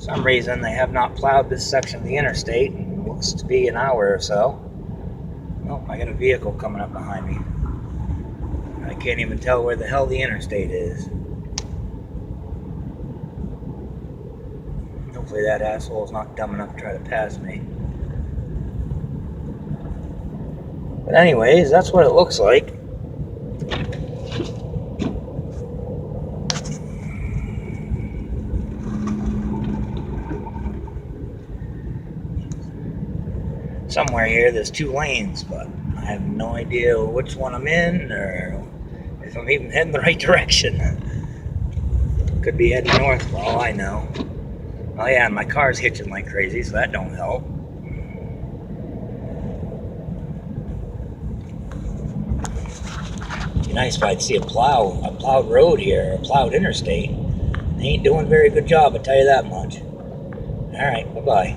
some reason they have not plowed this section of the interstate. It looks to be an hour or so. Oh, I got a vehicle coming up behind me. I can't even tell where the hell the interstate is. Hopefully that asshole is not dumb enough to try to pass me. But anyways, that's what it looks like. Somewhere here there's 2 lanes, but I have no idea which one I'm in or if I'm even heading the right direction. Could be heading north for all I know. Oh yeah, and my car's hitching like crazy, so that don't help. It'd be nice if I'd see a plowed road here, a plowed interstate. They ain't doing a very good job, I tell you that much. Alright, bye-bye.